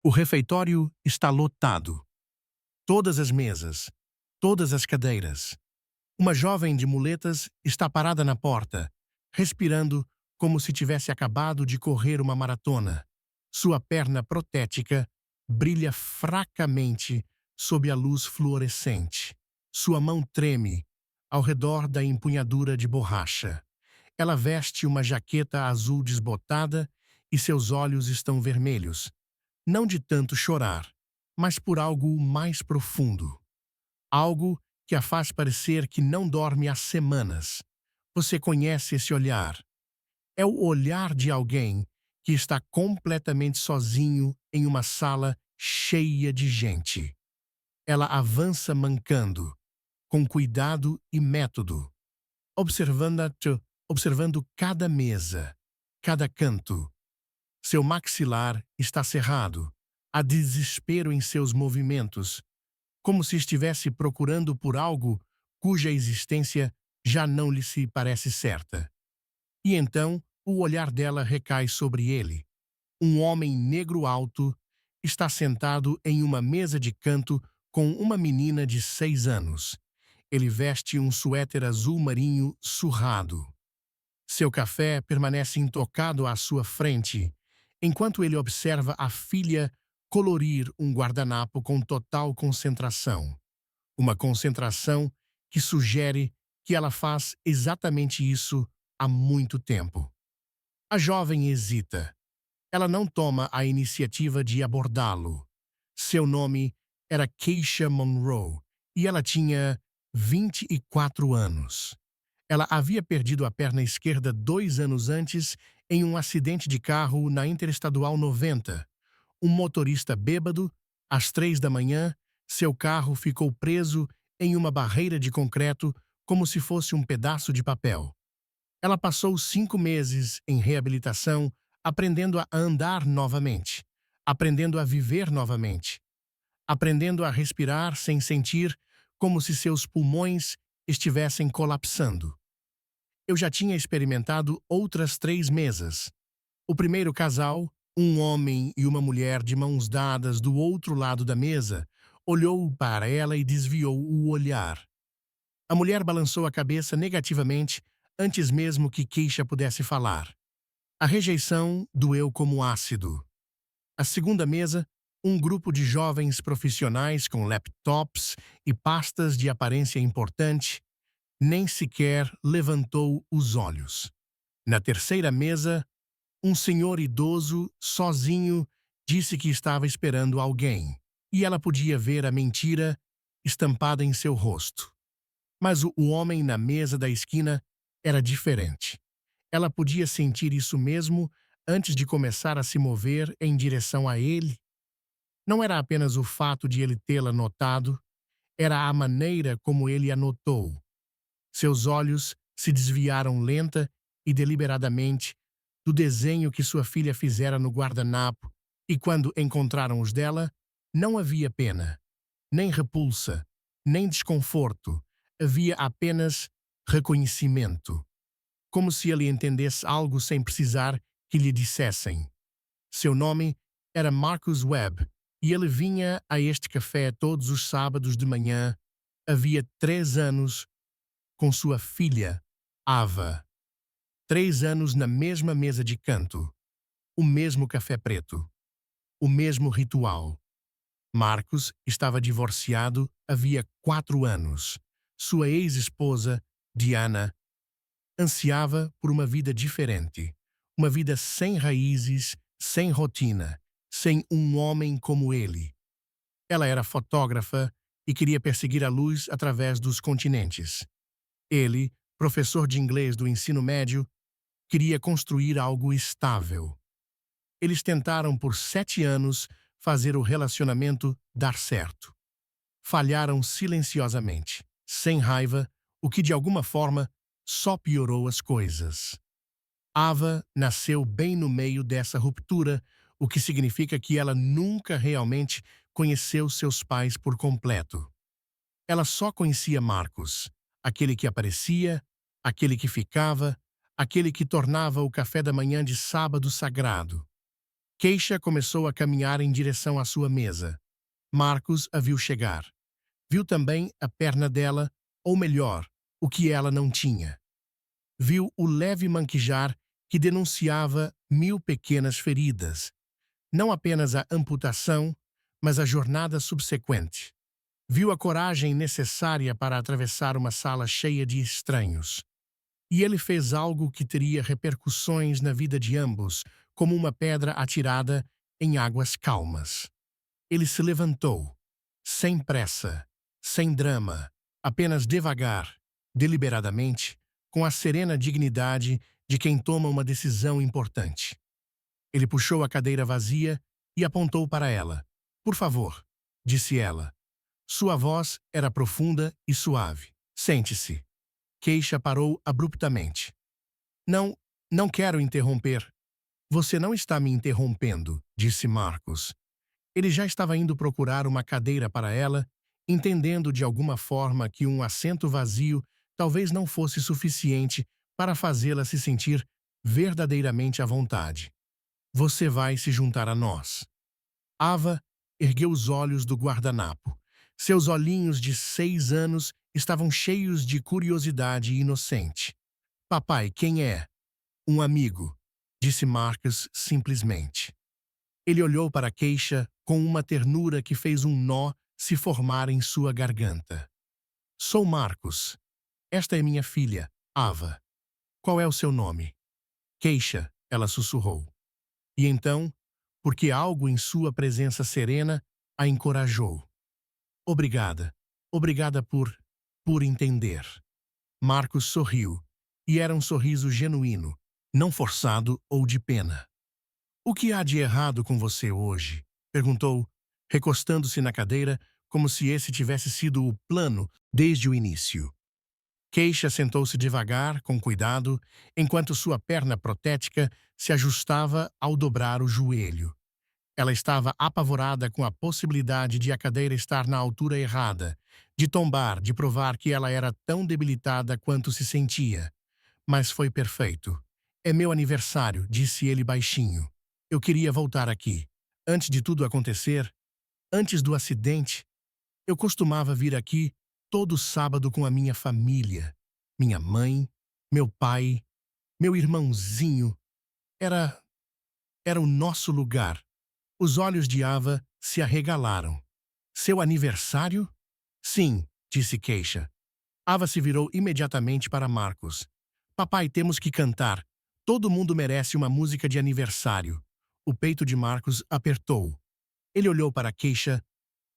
O refeitório está lotado. Todas as mesas, todas as cadeiras. Uma jovem de muletas está parada na porta, respirando como se tivesse acabado de correr uma maratona. Sua perna protética brilha fracamente sob a luz fluorescente. Sua mão treme ao redor da empunhadura de borracha. Ela veste uma jaqueta azul desbotada e seus olhos estão vermelhos, não de tanto chorar, mas por algo mais profundo. Algo que a faz parecer que não dorme há semanas. Você conhece esse olhar. É o olhar de alguém que está completamente sozinho em uma sala cheia de gente. Ela avança mancando, com cuidado e método, observando cada mesa, cada canto. Seu maxilar está cerrado. Há desespero em seus movimentos, como se estivesse procurando por algo cuja existência já não lhe se parece certa. E então o olhar dela recai sobre ele. Um homem negro alto está sentado em uma mesa de canto com uma menina de 6 anos. Ele veste um suéter azul marinho surrado. Seu café permanece intocado à sua frente, enquanto ele observa a filha colorir um guardanapo com total concentração. Uma concentração que sugere que ela faz exatamente isso há muito tempo. A jovem hesita. Ela não toma a iniciativa de abordá-lo. Seu nome era Keisha Monroe e ela tinha 24 anos. Ela havia perdido a perna esquerda 2 anos antes em um acidente de carro na Interestadual 90. Um motorista bêbado, às 3 da manhã, seu carro ficou preso em uma barreira de concreto como se fosse um pedaço de papel. Ela passou 5 meses em reabilitação, aprendendo a andar novamente, aprendendo a viver novamente, aprendendo a respirar sem sentir como se seus pulmões estivessem colapsando. Eu já tinha experimentado outras 3 mesas. O primeiro casal, um homem e uma mulher de mãos dadas do outro lado da mesa, olhou para ela e desviou o olhar. A mulher balançou a cabeça negativamente antes mesmo que Keisha pudesse falar. A rejeição doeu como ácido. A segunda mesa, um grupo de jovens profissionais com laptops e pastas de aparência importante, nem sequer levantou os olhos. Na terceira mesa, um senhor idoso, sozinho, disse que estava esperando alguém, e ela podia ver a mentira estampada em seu rosto. Mas o homem na mesa da esquina era diferente. Ela podia sentir isso mesmo antes de começar a se mover em direção a ele. Não era apenas o fato de ele tê-la notado, era a maneira como ele a notou. Seus olhos se desviaram lenta e deliberadamente do desenho que sua filha fizera no guardanapo, e quando encontraram os dela, não havia pena, nem repulsa, nem desconforto. Havia apenas reconhecimento. Como se ele entendesse algo sem precisar que lhe dissessem. Seu nome era Marcus Webb, e ele vinha a este café todos os sábados de manhã. Havia 3 anos com sua filha, Ava. 3 anos na mesma mesa de canto. O mesmo café preto. O mesmo ritual. Marcus estava divorciado havia 4 anos. Sua ex-esposa, Diana, ansiava por uma vida diferente. Uma vida sem raízes, sem rotina, sem um homem como ele. Ela era fotógrafa e queria perseguir a luz através dos continentes. Ele, professor de inglês do ensino médio, queria construir algo estável. Eles tentaram por 7 anos fazer o relacionamento dar certo. Falharam silenciosamente, sem raiva, o que de alguma forma só piorou as coisas. Ava nasceu bem no meio dessa ruptura, o que significa que ela nunca realmente conheceu seus pais por completo. Ela só conhecia Marcos, aquele que aparecia, aquele que ficava, aquele que tornava o café da manhã de sábado sagrado. Keisha começou a caminhar em direção à sua mesa. Marcos a viu chegar. Viu também a perna dela, ou melhor, o que ela não tinha. Viu o leve manquejar que denunciava 1000 pequenas feridas. Não apenas a amputação, mas a jornada subsequente. Viu a coragem necessária para atravessar uma sala cheia de estranhos. E ele fez algo que teria repercussões na vida de ambos, como uma pedra atirada em águas calmas. Ele se levantou, sem pressa, sem drama, apenas devagar, deliberadamente, com a serena dignidade de quem toma uma decisão importante. Ele puxou a cadeira vazia e apontou para ela. "Por favor", disse ela. Sua voz era profunda e suave. "Sente-se." Keisha parou abruptamente. Não, não quero interromper." "Você não está me interrompendo", disse Marcos. Ele já estava indo procurar uma cadeira para ela, entendendo de alguma forma que um assento vazio talvez não fosse suficiente para fazê-la se sentir verdadeiramente à vontade. "Você vai se juntar a nós." Ava ergueu os olhos do guardanapo. Seus olhinhos de 6 anos estavam cheios de curiosidade inocente. "Papai, quem é?" "Um amigo", disse Marcus simplesmente. Ele olhou para Keisha com uma ternura que fez um nó se formar em sua garganta. "Sou Marcus. Esta é minha filha, Ava. Qual é o seu nome?" "Keisha", ela sussurrou. E então, porque algo em sua presença serena a encorajou. "Obrigada. Obrigada por entender." Marcos sorriu, e era um sorriso genuíno, não forçado ou de pena. "O que há de errado com você hoje?" perguntou, recostando-se na cadeira como se esse tivesse sido o plano desde o início. Keisha sentou-se devagar, com cuidado, enquanto sua perna protética se ajustava ao dobrar o joelho. Ela estava apavorada com a possibilidade de a cadeira estar na altura errada, de tombar, de provar que ela era tão debilitada quanto se sentia. Mas foi perfeito. "É meu aniversário", disse ele baixinho. "Eu queria voltar aqui. Antes de tudo acontecer, antes do acidente, eu costumava vir aqui todo sábado com a minha família. Minha mãe, meu pai, meu irmãozinho. Era, era o nosso lugar." Os olhos de Ava se arregalaram. "Seu aniversário?" "Sim", disse Keisha. Ava se virou imediatamente para Marcos. "Papai, temos que cantar. Todo mundo merece uma música de aniversário." O peito de Marcos apertou. Ele olhou para Keisha,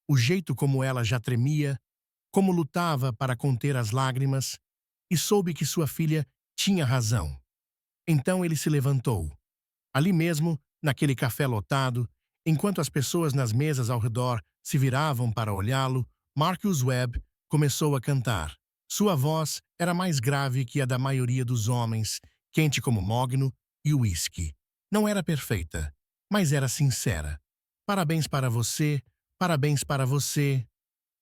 o jeito como ela já tremia, como lutava para conter as lágrimas, e soube que sua filha tinha razão. Então ele se levantou. Ali mesmo, naquele café lotado, enquanto as pessoas nas mesas ao redor se viravam para olhá-lo, Marcus Webb começou a cantar. Sua voz era mais grave que a da maioria dos homens, quente como mogno e uísque. Não era perfeita, mas era sincera. "Parabéns para você, parabéns para você."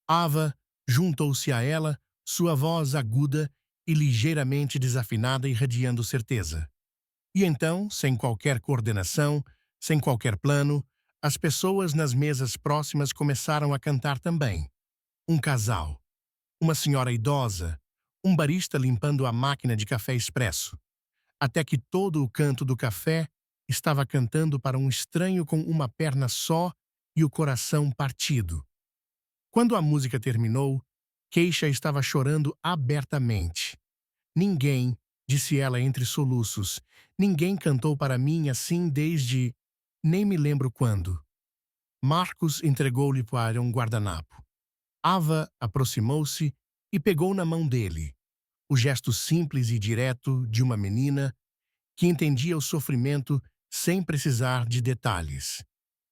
Ava juntou-se a ela, sua voz aguda e ligeiramente desafinada irradiando certeza. E então, sem qualquer coordenação, sem qualquer plano, as pessoas nas mesas próximas começaram a cantar também. Um casal, uma senhora idosa, um barista limpando a máquina de café expresso, até que todo o canto do café estava cantando para um estranho com uma perna só e o coração partido. Quando a música terminou, Keisha estava chorando abertamente. "Ninguém", disse ela entre soluços, "ninguém cantou para mim assim desde... nem me lembro quando." Marcos entregou-lhe para um guardanapo. Ava aproximou-se e pegou na mão dele. O gesto simples e direto de uma menina que entendia o sofrimento sem precisar de detalhes.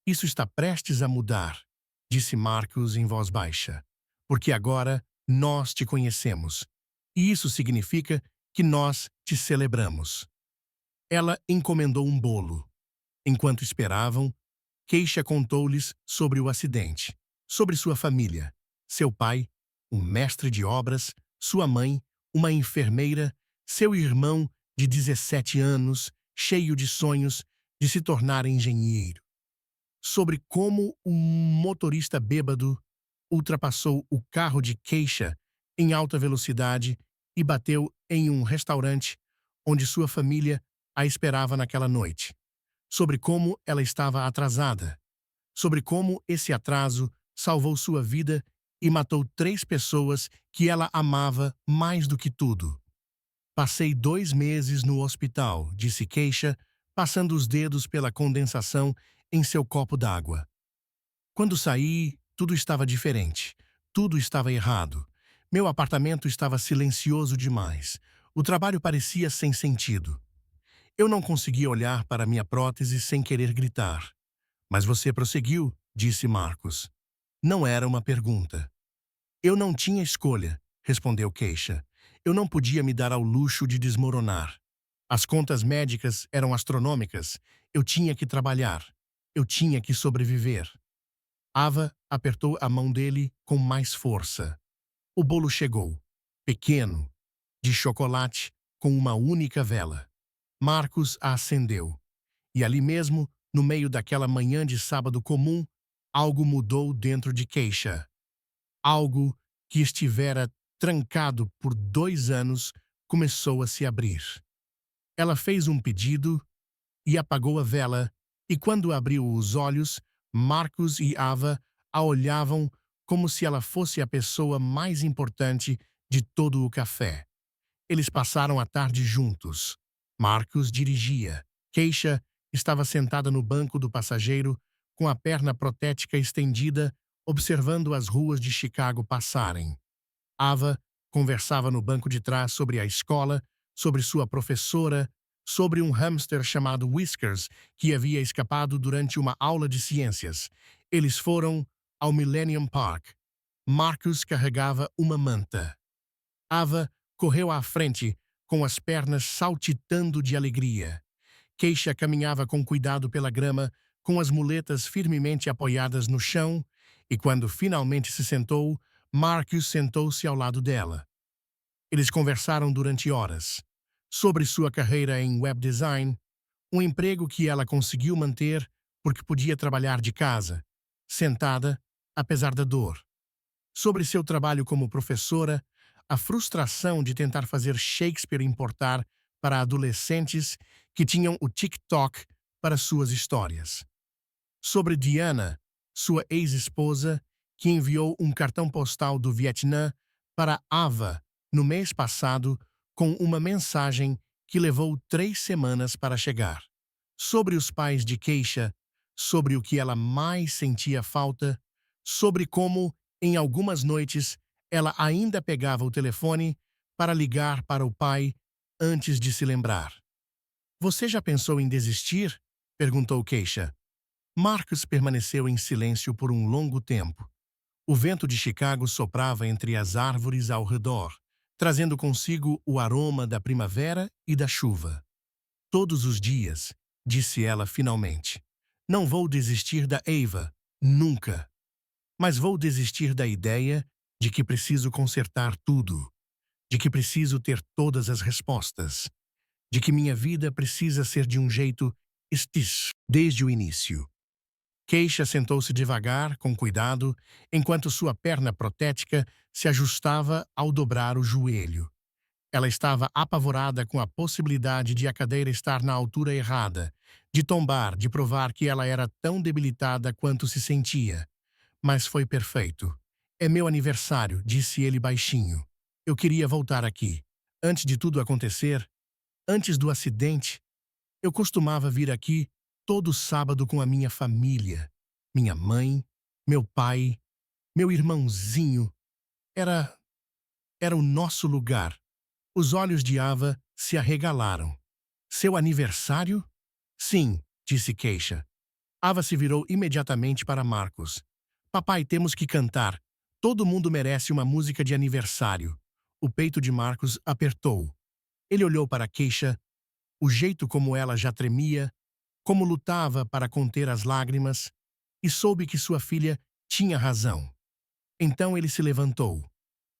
"Isso está prestes a mudar", disse Marcos em voz baixa, "porque agora nós te conhecemos. E isso significa que nós te celebramos." Ela encomendou um bolo. Enquanto esperavam, Keisha contou-lhes sobre o acidente, sobre sua família, seu pai, um mestre de obras, sua mãe, uma enfermeira, seu irmão de 17 anos, cheio de sonhos, de se tornar engenheiro, sobre como um motorista bêbado ultrapassou o carro de Keisha em alta velocidade e bateu em um restaurante onde sua família a esperava naquela noite, sobre como ela estava atrasada, sobre como esse atraso salvou sua vida e matou 3 pessoas que ela amava mais do que tudo. Passei 2 meses no hospital, disse Keisha, passando os dedos pela condensação em seu copo d'água. Quando saí, tudo estava diferente. Tudo estava errado. Meu apartamento estava silencioso demais. O trabalho parecia sem sentido. Eu não conseguia olhar para minha prótese sem querer gritar. Mas você prosseguiu, disse Marcos. Não era uma pergunta. Eu não tinha escolha, respondeu Keisha. Eu não podia me dar ao luxo de desmoronar. As contas médicas eram astronômicas. Eu tinha que trabalhar. Eu tinha que sobreviver. Ava apertou a mão dele com mais força. O bolo chegou, pequeno, de chocolate, com uma única vela. Marcos a acendeu. E ali mesmo, no meio daquela manhã de sábado comum, algo mudou dentro de Keisha. Algo que estivera trancado por 2 anos começou a se abrir. Ela fez um pedido e apagou a vela, e quando abriu os olhos, Marcos e Ava a olhavam como se ela fosse a pessoa mais importante de todo o café. Eles passaram a tarde juntos. Marcos dirigia. Keisha estava sentada no banco do passageiro, com a perna protética estendida, observando as ruas de Chicago passarem. Ava conversava no banco de trás sobre a escola, sobre sua professora, sobre um hamster chamado Whiskers que havia escapado durante uma aula de ciências. Eles foram ao Millennium Park. Marcus carregava uma manta. Ava correu à frente, com as pernas saltitando de alegria. Keisha caminhava com cuidado pela grama, com as muletas firmemente apoiadas no chão, e quando finalmente se sentou, Marcus sentou-se ao lado dela. Eles conversaram durante horas sobre sua carreira em web design, um emprego que ela conseguiu manter porque podia trabalhar de casa, sentada, apesar da dor. Sobre seu trabalho como professora, a frustração de tentar fazer Shakespeare importar para adolescentes que tinham o TikTok para suas histórias. Sobre Diana, sua ex-esposa, que enviou um cartão postal do Vietnã para Ava no mês passado com uma mensagem que levou 3 semanas para chegar. Sobre os pais de Keisha, sobre o que ela mais sentia falta, sobre como, em algumas noites, ela ainda pegava o telefone para ligar para o pai antes de se lembrar. Você já pensou em desistir? Perguntou Keisha. Marcus permaneceu em silêncio por um longo tempo. O vento de Chicago soprava entre as árvores ao redor, trazendo consigo o aroma da primavera e da chuva. Todos os dias, disse ela finalmente. Não vou desistir da Ava, nunca. Mas vou desistir da ideia de que preciso consertar tudo, de que preciso ter todas as respostas, de que minha vida precisa ser de um jeito desde o início. Keisha sentou-se devagar, com cuidado, enquanto sua perna protética se ajustava ao dobrar o joelho. Ela estava apavorada com a possibilidade de a cadeira estar na altura errada, de tombar, de provar que ela era tão debilitada quanto se sentia. Mas foi perfeito. É meu aniversário, disse ele baixinho. Eu queria voltar aqui. Antes de tudo acontecer, antes do acidente, eu costumava vir aqui todo sábado com a minha família. Minha mãe, meu pai, meu irmãozinho. Era... era o nosso lugar. Os olhos de Ava se arregalaram. Seu aniversário? Sim, disse Keisha. Ava se virou imediatamente para Marcos. Papai, temos que cantar. Todo mundo merece uma música de aniversário. O peito de Marcos apertou. Ele olhou para Keisha, o jeito como ela já tremia, como lutava para conter as lágrimas, e soube que sua filha tinha razão. Então ele se levantou.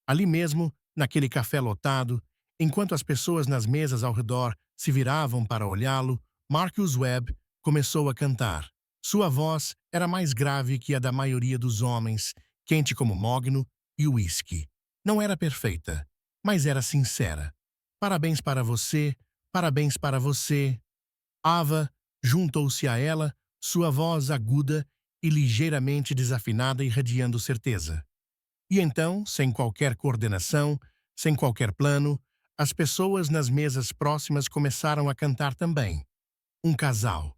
Ali mesmo, naquele café lotado, enquanto as pessoas nas mesas ao redor se viravam para olhá-lo, Marcus Webb começou a cantar. Sua voz era mais grave que a da maioria dos homens, quente como mogno e uísque. Não era perfeita, mas era sincera. Parabéns para você, parabéns para você. Ava juntou-se a ela, sua voz aguda e ligeiramente desafinada irradiando certeza. E então, sem qualquer coordenação, sem qualquer plano, as pessoas nas mesas próximas começaram a cantar também. Um casal,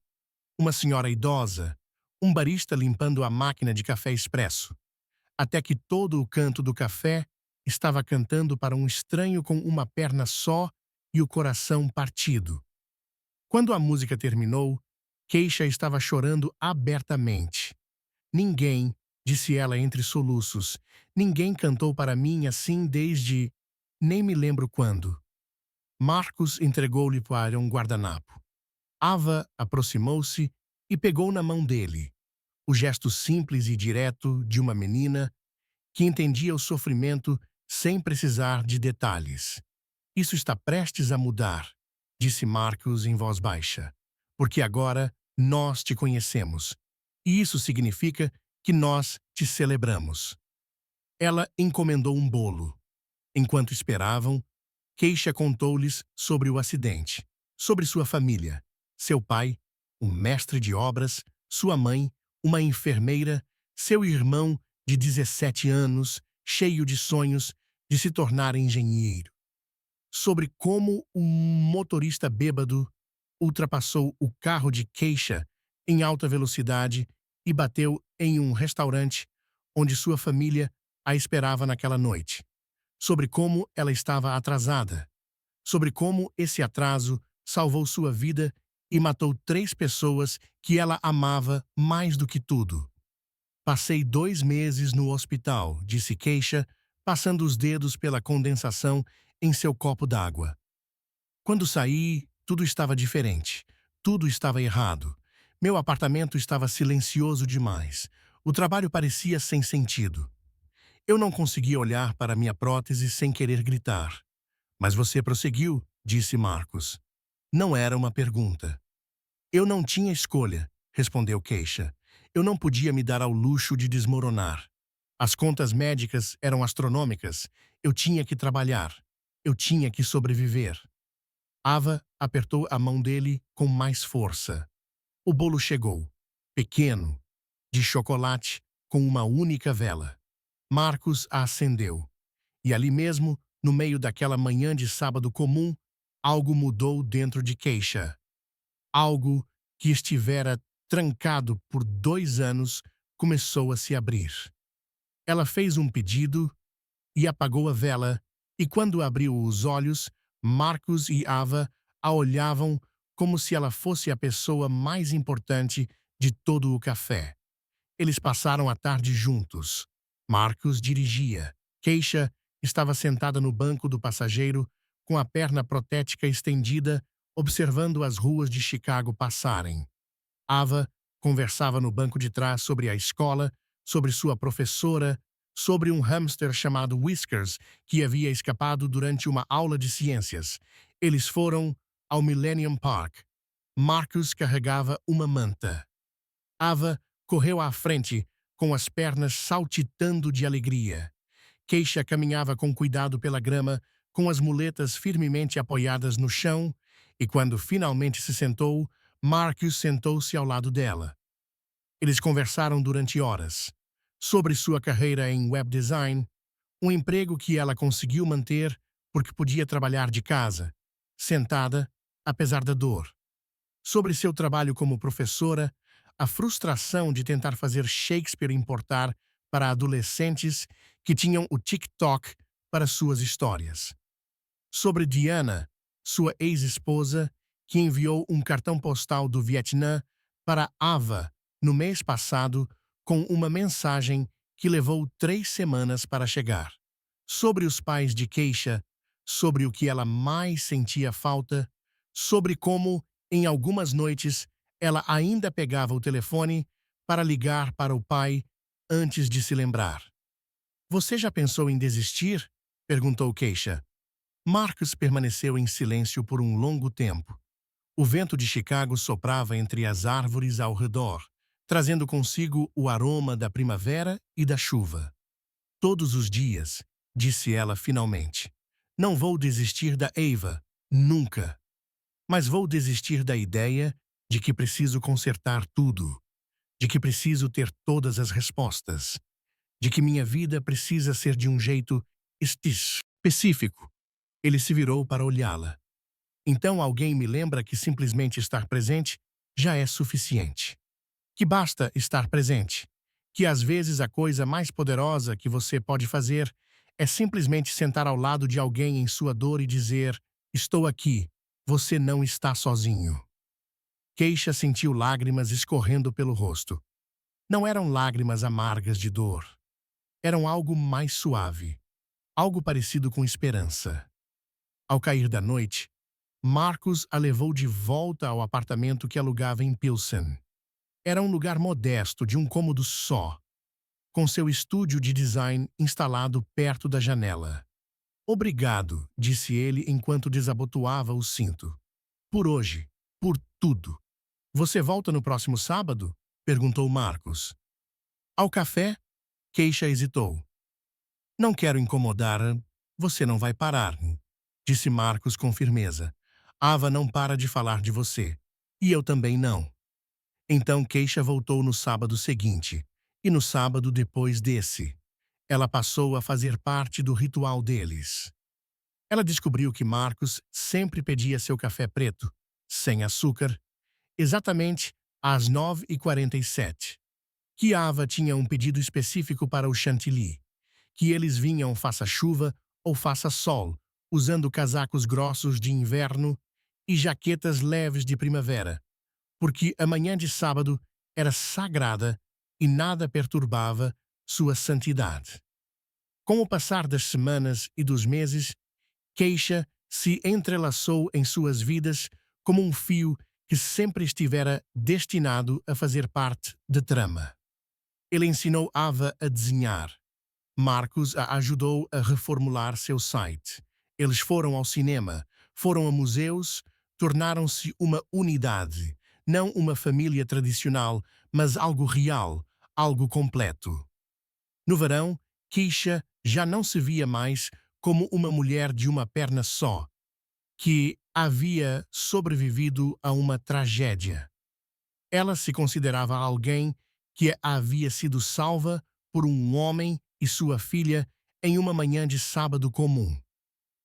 uma senhora idosa, um barista limpando a máquina de café expresso, até que todo o canto do café estava cantando para um estranho com uma perna só e o coração partido. Quando a música terminou, Keisha estava chorando abertamente. Ninguém, disse ela entre soluços, ninguém cantou para mim assim desde... nem me lembro quando. Marcos entregou-lhe para um guardanapo. Ava aproximou-se e pegou na mão dele. O gesto simples e direto de uma menina que entendia o sofrimento sem precisar de detalhes. Isso está prestes a mudar, disse Marcos em voz baixa, porque agora nós te conhecemos. E isso significa que nós te celebramos. Ela encomendou um bolo. Enquanto esperavam, Keisha contou-lhes sobre o acidente, sobre sua família, seu pai, um mestre de obras, sua mãe, uma enfermeira, seu irmão de 17 anos, cheio de sonhos de se tornar engenheiro. Sobre como um motorista bêbado ultrapassou o carro de Keisha em alta velocidade e bateu em um restaurante onde sua família a esperava naquela noite. Sobre como ela estava atrasada. Sobre como esse atraso salvou sua vida e matou 3 pessoas que ela amava mais do que tudo. Passei 2 meses no hospital, disse Keisha, passando os dedos pela condensação em seu copo d'água. Quando saí, tudo estava diferente. Tudo estava errado. Meu apartamento estava silencioso demais. O trabalho parecia sem sentido. Eu não conseguia olhar para minha prótese sem querer gritar. Mas você prosseguiu, disse Marcos. Não era uma pergunta. Eu não tinha escolha, respondeu Keisha. Eu não podia me dar ao luxo de desmoronar. As contas médicas eram astronômicas. Eu tinha que trabalhar. Eu tinha que sobreviver. Ava apertou a mão dele com mais força. O bolo chegou. Pequeno, de chocolate, com uma única vela. Marcos a acendeu. E ali mesmo, no meio daquela manhã de sábado comum, algo mudou dentro de Keisha. Algo que estivera trancado por 2 anos começou a se abrir. Ela fez um pedido e apagou a vela, e quando abriu os olhos, Marcos e Ava a olhavam como se ela fosse a pessoa mais importante de todo o café. Eles passaram a tarde juntos. Marcos dirigia. Keisha estava sentada no banco do passageiro, com a perna protética estendida, observando as ruas de Chicago passarem. Ava conversava no banco de trás sobre a escola, sobre sua professora, sobre um hamster chamado Whiskers que havia escapado durante uma aula de ciências. Eles foram ao Millennium Park. Marcus carregava uma manta. Ava correu à frente, com as pernas saltitando de alegria. Keisha caminhava com cuidado pela grama, com as muletas firmemente apoiadas no chão, e quando finalmente se sentou, Marcus sentou-se ao lado dela. Eles conversaram durante horas. Sobre sua carreira em web design, um emprego que ela conseguiu manter porque podia trabalhar de casa, sentada, apesar da dor. Sobre seu trabalho como professora, a frustração de tentar fazer Shakespeare importar para adolescentes que tinham o TikTok para suas histórias. Sobre Diana, sua ex-esposa, que enviou um cartão postal do Vietnã para Ava no mês passado com uma mensagem que levou 3 semanas para chegar. Sobre os pais de Keisha, sobre o que ela mais sentia falta, sobre como, em algumas noites, ela ainda pegava o telefone para ligar para o pai antes de se lembrar. Você já pensou em desistir? Perguntou Keisha. Marcus permaneceu em silêncio por um longo tempo. O vento de Chicago soprava entre as árvores ao redor, trazendo consigo o aroma da primavera e da chuva. Todos os dias, disse ela finalmente. Não vou desistir da Eva, nunca. Mas vou desistir da ideia de que preciso consertar tudo, de que preciso ter todas as respostas, de que minha vida precisa ser de um jeito específico. Ele se virou para olhá-la. Então alguém me lembra que simplesmente estar presente já é suficiente. Que basta estar presente. Que às vezes a coisa mais poderosa que você pode fazer é simplesmente sentar ao lado de alguém em sua dor e dizer: estou aqui, você não está sozinho. Keisha sentiu lágrimas escorrendo pelo rosto. Não eram lágrimas amargas de dor. Eram algo mais suave. Algo parecido com esperança. Ao cair da noite, Marcus a levou de volta ao apartamento que alugava em Pilsen. Era um lugar modesto de um cômodo só, com seu estúdio de design instalado perto da janela. Obrigado, disse ele enquanto desabotoava o cinto. Por hoje, por tudo. Você volta no próximo sábado? Perguntou Marcus. Ao café? Keisha hesitou. Não quero incomodar. Você não vai parar, disse Marcus com firmeza. Ava não para de falar de você. E eu também não. Então Keisha voltou no sábado seguinte. E no sábado depois desse. Ela passou a fazer parte do ritual deles. Ela descobriu que Marcus sempre pedia seu café preto, sem açúcar, exatamente às 9h47. Que Ava tinha um pedido específico para o chantilly. Que eles vinham faça chuva ou faça sol, usando casacos grossos de inverno e jaquetas leves de primavera, porque a manhã de sábado era sagrada e nada perturbava sua santidade. Com o passar das semanas e dos meses, Keisha se entrelaçou em suas vidas como um fio que sempre estivera destinado a fazer parte da trama. Ele ensinou Ava a desenhar. Marcus a ajudou a reformular seu site. Eles foram ao cinema, foram a museus, tornaram-se uma unidade, não uma família tradicional, mas algo real, algo completo. No verão, Keisha já não se via mais como uma mulher de uma perna só, que havia sobrevivido a uma tragédia. Ela se considerava alguém que havia sido salva por um homem e sua filha em uma manhã de sábado comum.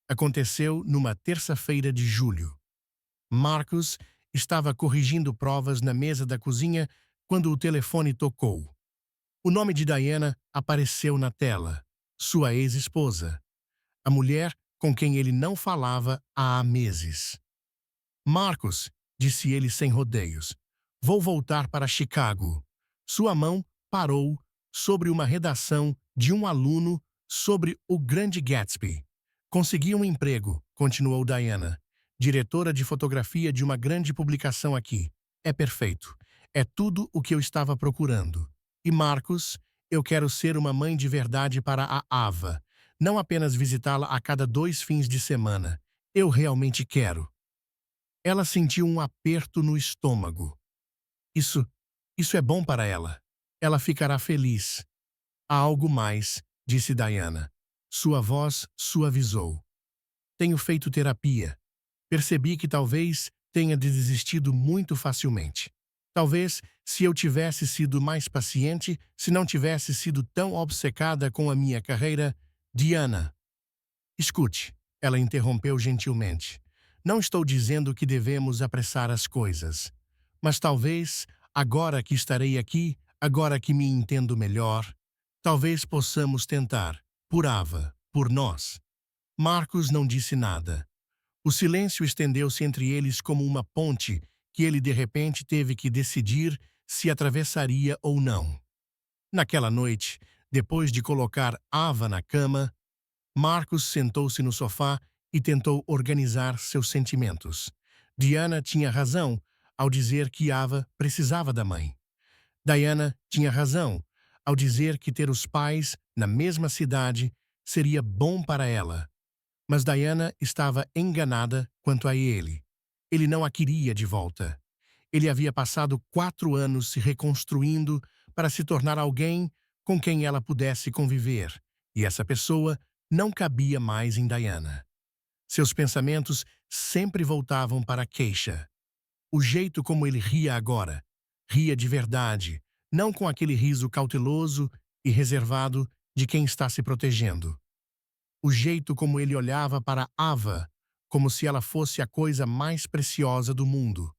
Aconteceu numa terça-feira de julho. Marcus estava corrigindo provas na mesa da cozinha quando o telefone tocou. O nome de Diana apareceu na tela, sua ex-esposa, a mulher com quem ele não falava há meses. Marcus, disse ele sem rodeios, vou voltar para Chicago. Sua mão parou sobre uma redação de um aluno sobre o Grande Gatsby. Consegui um emprego, continuou Diana, diretora de fotografia de uma grande publicação aqui. É perfeito. É tudo o que eu estava procurando. E Marcus, eu quero ser uma mãe de verdade para a Ava. Não apenas visitá-la a cada 2 fins de semana. Eu realmente quero. Ela sentiu um aperto no estômago. Isso é bom para ela. Ela ficará feliz. Há algo mais, disse Diana. Sua voz suavizou. Tenho feito terapia. Percebi que talvez tenha desistido muito facilmente. Talvez, se eu tivesse sido mais paciente, se não tivesse sido tão obcecada com a minha carreira, Diana. Escute, ela interrompeu gentilmente. Não estou dizendo que devemos apressar as coisas. Mas talvez, agora que estarei aqui, agora que me entendo melhor, talvez possamos tentar, por Ava, por nós. Marcus não disse nada. O silêncio estendeu-se entre eles como uma ponte que ele de repente teve que decidir se atravessaria ou não. Naquela noite, depois de colocar Ava na cama, Marcus sentou-se no sofá e tentou organizar seus sentimentos. Diana tinha razão ao dizer que Ava precisava da mãe. Diana tinha razão ao dizer que ter os pais na mesma cidade seria bom para ela. Mas Diana estava enganada quanto a ele. Ele não a queria de volta. Ele havia passado 4 anos se reconstruindo para se tornar alguém com quem ela pudesse conviver, e essa pessoa não cabia mais em Diana. Seus pensamentos sempre voltavam para a queixa. O jeito como ele ria agora. Ria de verdade, não com aquele riso cauteloso e reservado de quem está se protegendo. O jeito como ele olhava para Ava, como se ela fosse a coisa mais preciosa do mundo.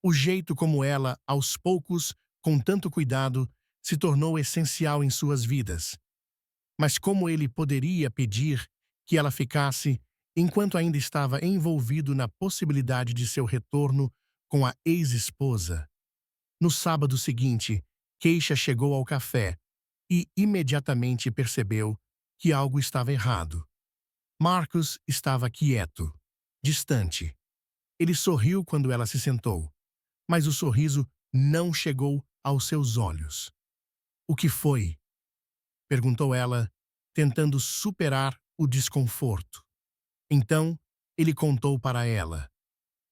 O jeito como ela, aos poucos, com tanto cuidado, se tornou essencial em suas vidas. Mas como ele poderia pedir que ela ficasse enquanto ainda estava envolvido na possibilidade de seu retorno com a ex-esposa? No sábado seguinte, Keisha chegou ao café e imediatamente percebeu que algo estava errado. Marcus estava quieto, distante. Ele sorriu quando ela se sentou, mas o sorriso não chegou aos seus olhos. "O que foi?" perguntou ela, tentando superar o desconforto. Então, ele contou para ela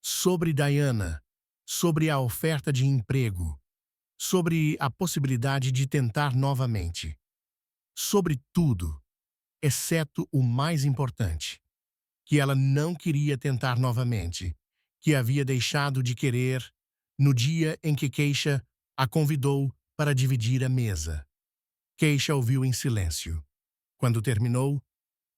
sobre Diana, sobre a oferta de emprego, sobre a possibilidade de tentar novamente, sobre tudo, exceto o mais importante, que ela não queria tentar novamente, que havia deixado de querer no dia em que Keisha a convidou para dividir a mesa. Keisha ouviu em silêncio. Quando terminou,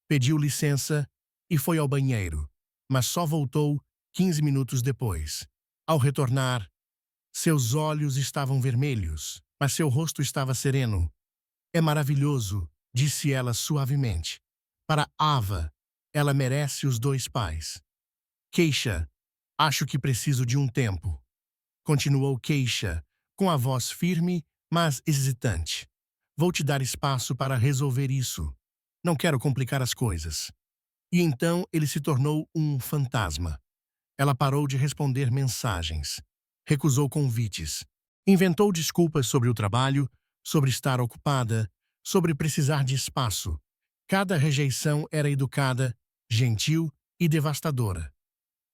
pediu licença e foi ao banheiro, mas só voltou 15 minutos depois. Ao retornar, seus olhos estavam vermelhos, mas seu rosto estava sereno. "É maravilhoso", disse ela suavemente. "Para Ava, ela merece os 2 pais." "Keisha, acho que preciso de um tempo", continuou Keisha, com a voz firme, mas hesitante. "Vou te dar espaço para resolver isso. Não quero complicar as coisas." E então ele se tornou um fantasma. Ela parou de responder mensagens. Recusou convites. Inventou desculpas sobre o trabalho, sobre estar ocupada, sobre precisar de espaço. Cada rejeição era educada, gentil e devastadora.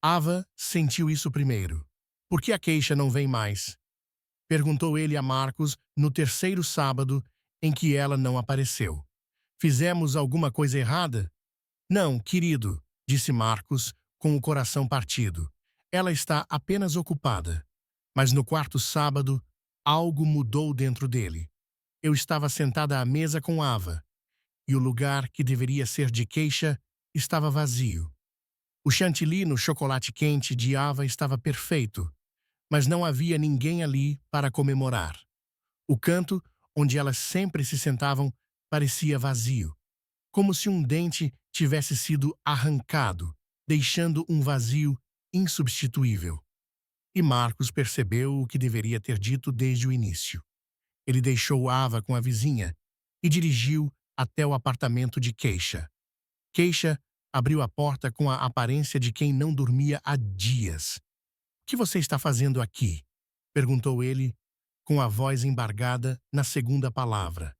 Ava sentiu isso primeiro. "Por que a queixa não vem mais?" perguntou ele a Marcos no terceiro sábado em que ela não apareceu. "Fizemos alguma coisa errada?" "Não, querido", disse Marcos, com o coração partido. "Ela está apenas ocupada." Mas no quarto sábado, algo mudou dentro dele. Eu estava sentada à mesa com Ava, e o lugar que deveria ser de queixa estava vazio. O chantilly no chocolate quente de Ava estava perfeito, mas não havia ninguém ali para comemorar. O canto, onde elas sempre se sentavam, parecia vazio, como se um dente tivesse sido arrancado, deixando um vazio insubstituível. E Marcos percebeu o que deveria ter dito desde o início. Ele deixou Ava com a vizinha e dirigiu até o apartamento de Keisha. Keisha abriu a porta com a aparência de quem não dormia há dias. "O que você está fazendo aqui?" perguntou ele, com a voz embargada na segunda palavra.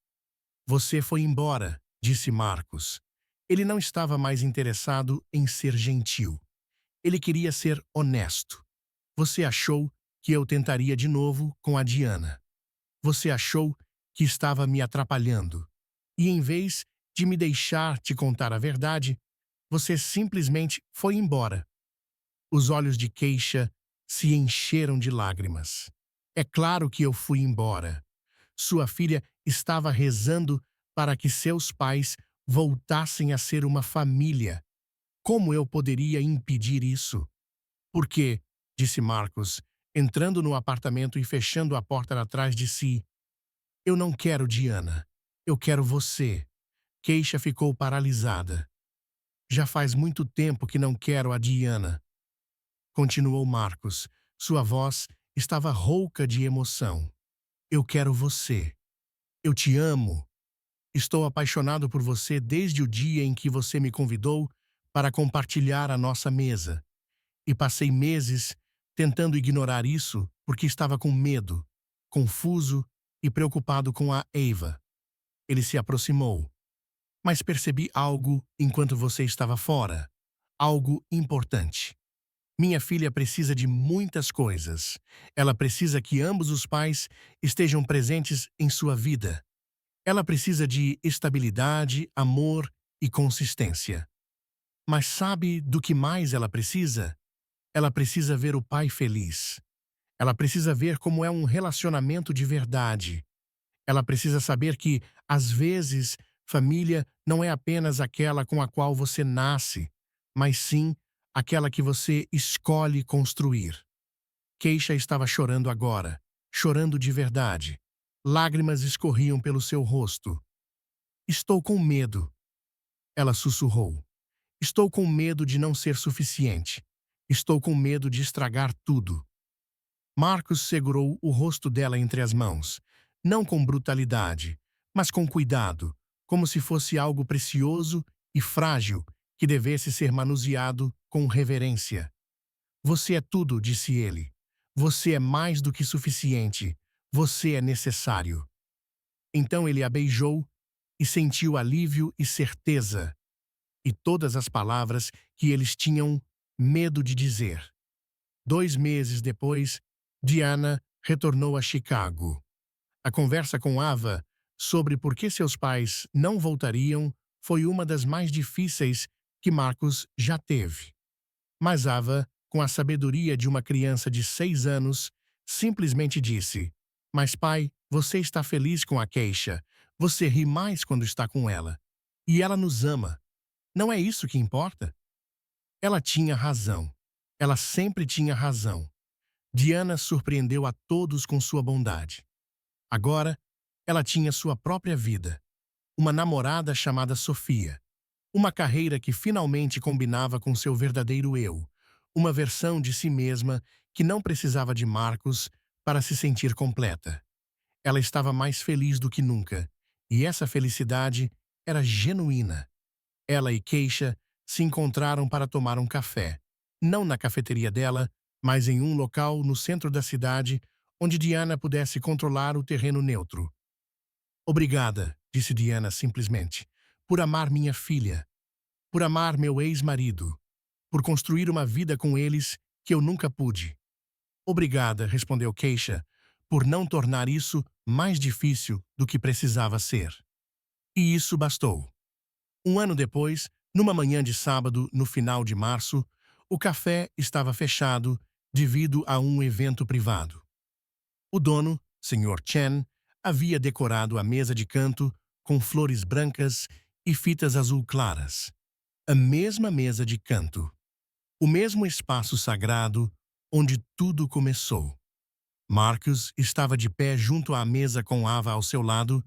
"Você foi embora", disse Marcos. Ele não estava mais interessado em ser gentil. Ele queria ser honesto. "Você achou que eu tentaria de novo com a Diana. Você achou que estava me atrapalhando. E em vez de me deixar te contar a verdade, você simplesmente foi embora." Os olhos de Keisha se encheram de lágrimas. "É claro que eu fui embora. Sua filha estava rezando para que seus pais voltassem a ser uma família. Como eu poderia impedir isso?" "Porque", disse Marcos, entrando no apartamento e fechando a porta atrás de si, "eu não quero Diana. Eu quero você." Keisha ficou paralisada. "Já faz muito tempo que não quero a Diana", continuou Marcos. Sua voz estava rouca de emoção. "Eu quero você. Eu te amo. Estou apaixonado por você desde o dia em que você me convidou para compartilhar a nossa mesa. E passei meses tentando ignorar isso porque estava com medo, confuso e preocupado com a Eva." Ele se aproximou. "Mas percebi algo enquanto você estava fora. Algo importante." Minha filha precisa de muitas coisas. Ela precisa que ambos os pais estejam presentes em sua vida. Ela precisa de estabilidade, amor e consistência. Mas sabe do que mais ela precisa? Ela precisa ver o pai feliz. Ela precisa ver como é um relacionamento de verdade. Ela precisa saber que, às vezes, família não é apenas aquela com a qual você nasce, mas sim aquela que você escolhe construir. Keisha estava chorando agora, chorando de verdade. Lágrimas escorriam pelo seu rosto. Estou com medo, ela sussurrou. Estou com medo de não ser suficiente. Estou com medo de estragar tudo. Marcos segurou o rosto dela entre as mãos, não com brutalidade, mas com cuidado, como se fosse algo precioso e frágil que devesse ser manuseado com reverência. Você é tudo, disse ele. Você é mais do que suficiente. Você é necessário. Então ele a beijou e sentiu alívio e certeza, e todas as palavras que eles tinham medo de dizer. 2 meses depois, Diana retornou a Chicago. A conversa com Ava sobre por que seus pais não voltariam foi uma das mais difíceis que Marcos já teve. Mas Ava, com a sabedoria de uma criança de 6 anos, simplesmente disse: Mas pai, você está feliz com a Keisha. Você ri mais quando está com ela. E ela nos ama. Não é isso que importa? Ela tinha razão. Ela sempre tinha razão. Diana surpreendeu a todos com sua bondade. Agora, ela tinha sua própria vida. Uma namorada chamada Sofia. Uma carreira que finalmente combinava com seu verdadeiro eu. Uma versão de si mesma que não precisava de Marcos para se sentir completa. Ela estava mais feliz do que nunca. E essa felicidade era genuína. Ela e Keisha se encontraram para tomar um café. Não na cafeteria dela, mas em um local no centro da cidade onde Diana pudesse controlar o terreno neutro. Obrigada, disse Diana simplesmente, por amar minha filha, por amar meu ex-marido, por construir uma vida com eles que eu nunca pude. Obrigada, respondeu Keisha, por não tornar isso mais difícil do que precisava ser. E isso bastou. Um ano depois, numa manhã de sábado, no final de março, o café estava fechado devido a um evento privado. O dono, Sr. Chen, havia decorado a mesa de canto com flores brancas e fitas azul claras. A mesma mesa de canto. O mesmo espaço sagrado onde tudo começou. Marcus estava de pé junto à mesa com Ava ao seu lado,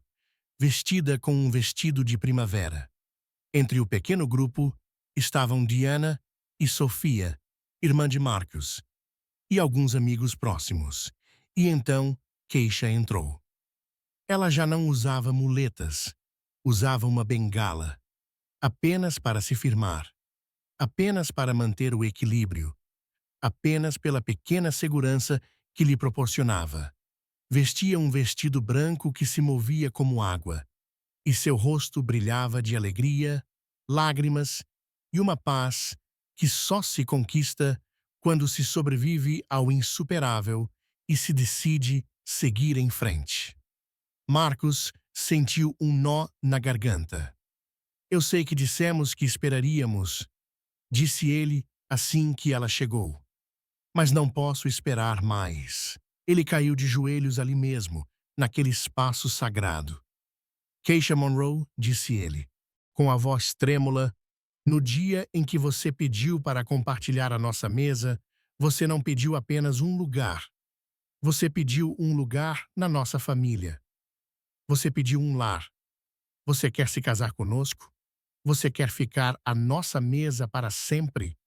vestida com um vestido de primavera. Entre o pequeno grupo estavam Diana e Sofia, irmã de Marcus, e alguns amigos próximos. E então Keisha entrou. Ela já não usava muletas, usava uma bengala, apenas para se firmar, apenas para manter o equilíbrio, apenas pela pequena segurança que lhe proporcionava. Vestia um vestido branco que se movia como água, e seu rosto brilhava de alegria, lágrimas e uma paz que só se conquista quando se sobrevive ao insuperável e se decide seguir em frente. Marcos sentiu um nó na garganta. Eu sei que dissemos que esperaríamos, disse ele assim que ela chegou. Mas não posso esperar mais. Ele caiu de joelhos ali mesmo, naquele espaço sagrado. Keisha Monroe, disse ele, com a voz trêmula, no dia em que você pediu para compartilhar a nossa mesa, você não pediu apenas um lugar. Você pediu um lugar na nossa família. Você pediu um lar. Você quer se casar conosco? Você quer ficar à nossa mesa para sempre?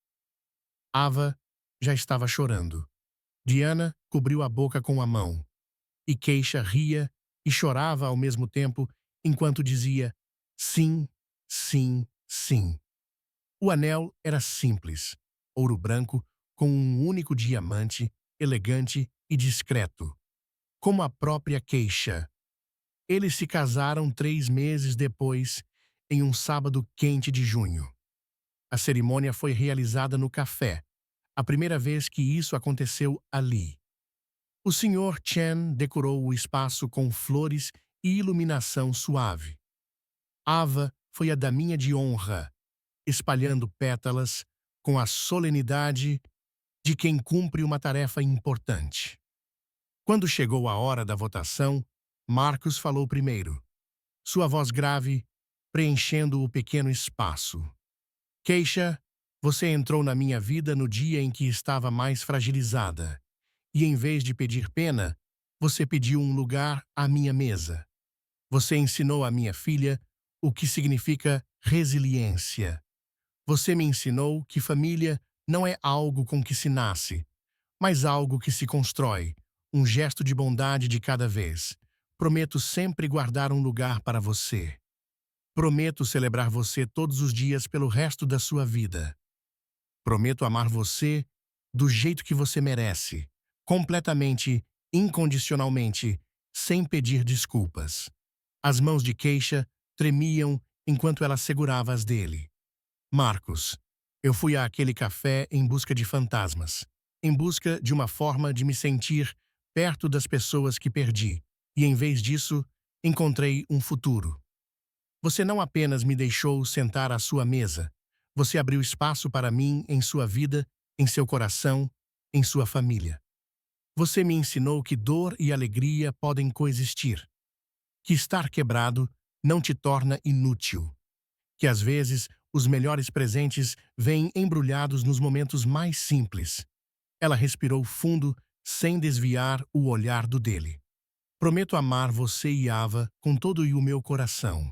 Ava já estava chorando. Diana cobriu a boca com a mão. E Keisha ria e chorava ao mesmo tempo, enquanto dizia sim, sim, sim. O anel era simples, ouro branco com um único diamante, elegante e discreto, como a própria Keisha. Eles se casaram 3 meses depois, em um sábado quente de junho. A cerimônia foi realizada no café, a primeira vez que isso aconteceu ali. O Sr. Chen decorou o espaço com flores e iluminação suave. Ava foi a daminha de honra, espalhando pétalas com a solenidade de quem cumpre uma tarefa importante. Quando chegou a hora da votação, Marcos falou primeiro, sua voz grave preenchendo o pequeno espaço. Keisha, você entrou na minha vida no dia em que estava mais fragilizada, e em vez de pedir pena, você pediu um lugar à minha mesa. Você ensinou à minha filha o que significa resiliência. Você me ensinou que família não é algo com que se nasce, mas algo que se constrói, um gesto de bondade de cada vez. Prometo sempre guardar um lugar para você. Prometo celebrar você todos os dias pelo resto da sua vida. Prometo amar você do jeito que você merece, completamente, incondicionalmente, sem pedir desculpas. As mãos de Keisha tremiam enquanto ela segurava as dele. Marcos, eu fui àquele café em busca de fantasmas, em busca de uma forma de me sentir perto das pessoas que perdi, e em vez disso, encontrei um futuro. Você não apenas me deixou sentar à sua mesa, você abriu espaço para mim em sua vida, em seu coração, em sua família. Você me ensinou que dor e alegria podem coexistir, que estar quebrado não te torna inútil, que às vezes os melhores presentes vêm embrulhados nos momentos mais simples. Ela respirou fundo, sem desviar o olhar do dele. Prometo amar você e Ava com todo o meu coração.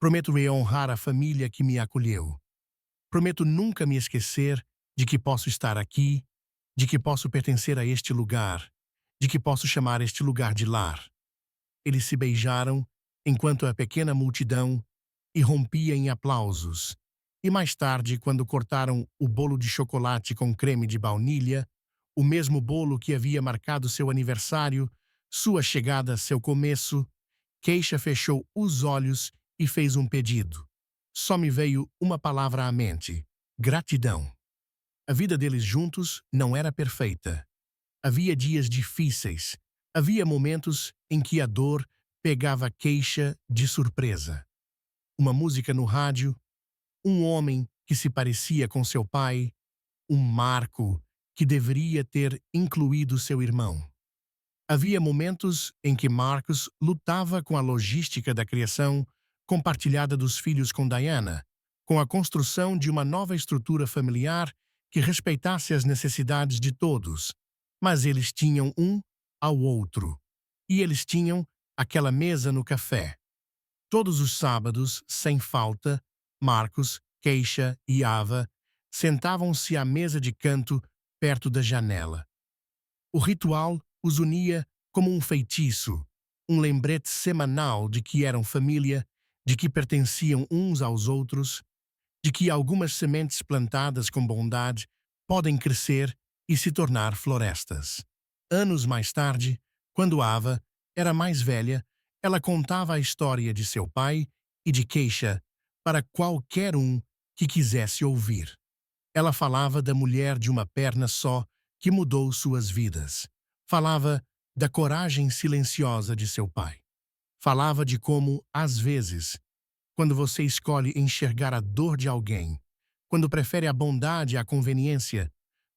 Prometo honrar a família que me acolheu. Prometo nunca me esquecer de que posso estar aqui, de que posso pertencer a este lugar, de que posso chamar este lugar de lar. Eles se beijaram, enquanto a pequena multidão irrompia em aplausos. E mais tarde, quando cortaram o bolo de chocolate com creme de baunilha, o mesmo bolo que havia marcado seu aniversário, sua chegada, seu começo, Keisha fechou os olhos e fez um pedido. Só me veio uma palavra à mente: gratidão. A vida deles juntos não era perfeita. Havia dias difíceis. Havia momentos em que a dor pegava Keisha de surpresa. Uma música no rádio, um homem que se parecia com seu pai, um marco que deveria ter incluído seu irmão. Havia momentos em que Marcos lutava com a logística da criação compartilhada dos filhos com Diana, com a construção de uma nova estrutura familiar que respeitasse as necessidades de todos. Mas eles tinham um ao outro. E eles tinham aquela mesa no café. Todos os sábados, sem falta, Marcos, Keisha e Ava sentavam-se à mesa de canto perto da janela. O ritual os unia como um feitiço, um lembrete semanal de que eram família, de que pertenciam uns aos outros, de que algumas sementes plantadas com bondade podem crescer e se tornar florestas. Anos mais tarde, quando Ava era mais velha, ela contava a história de seu pai e de Keisha para qualquer um que quisesse ouvir. Ela falava da mulher de uma perna só que mudou suas vidas. Falava da coragem silenciosa de seu pai. Falava de como, às vezes, quando você escolhe enxergar a dor de alguém, quando prefere a bondade à conveniência,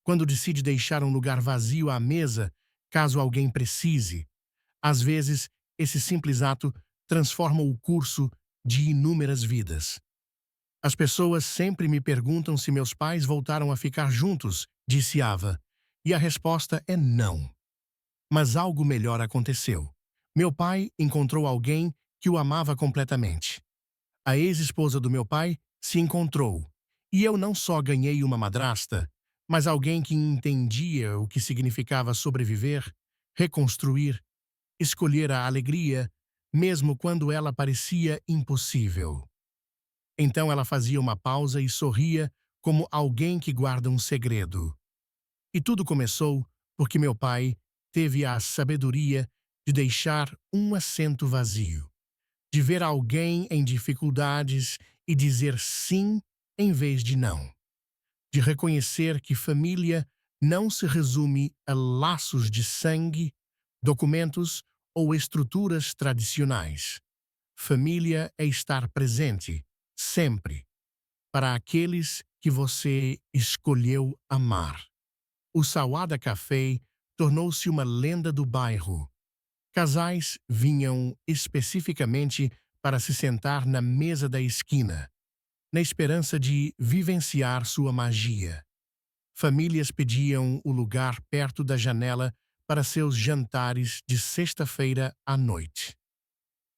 quando decide deixar um lugar vazio à mesa caso alguém precise, às vezes esse simples ato transforma o curso de inúmeras vidas. As pessoas sempre me perguntam se meus pais voltaram a ficar juntos, disse Ava, e a resposta é não. Mas algo melhor aconteceu. Meu pai encontrou alguém que o amava completamente. A ex-esposa do meu pai se encontrou, e eu não só ganhei uma madrasta, mas alguém que entendia o que significava sobreviver, reconstruir, escolher a alegria, mesmo quando ela parecia impossível. Então ela fazia uma pausa e sorria como alguém que guarda um segredo. E tudo começou porque meu pai teve a sabedoria de deixar um assento vazio, de ver alguém em dificuldades e dizer sim em vez de não. de reconhecer que família não se resume a laços de sangue, documentos ou estruturas tradicionais. Família é estar presente, sempre, para aqueles que você escolheu amar. O Sawada Café tornou-se uma lenda do bairro. Casais vinham especificamente para se sentar na mesa da esquina, na esperança de vivenciar sua magia. Famílias pediam o lugar perto da janela para seus jantares de sexta-feira à noite.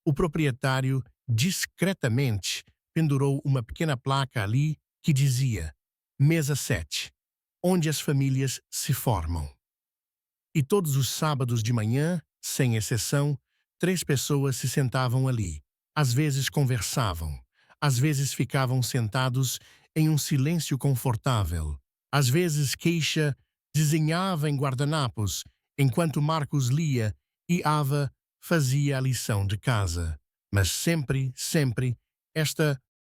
O proprietário, discretamente, pendurou uma pequena placa ali que dizia Mesa 7, onde as famílias se formam. E todos os sábados de manhã, sem exceção, 3 pessoas se sentavam ali. Às vezes conversavam, às vezes ficavam sentados em um silêncio confortável. Às vezes Keisha desenhava em guardanapos, enquanto Marcos lia e Ava fazia a lição de casa. Mas sempre, esta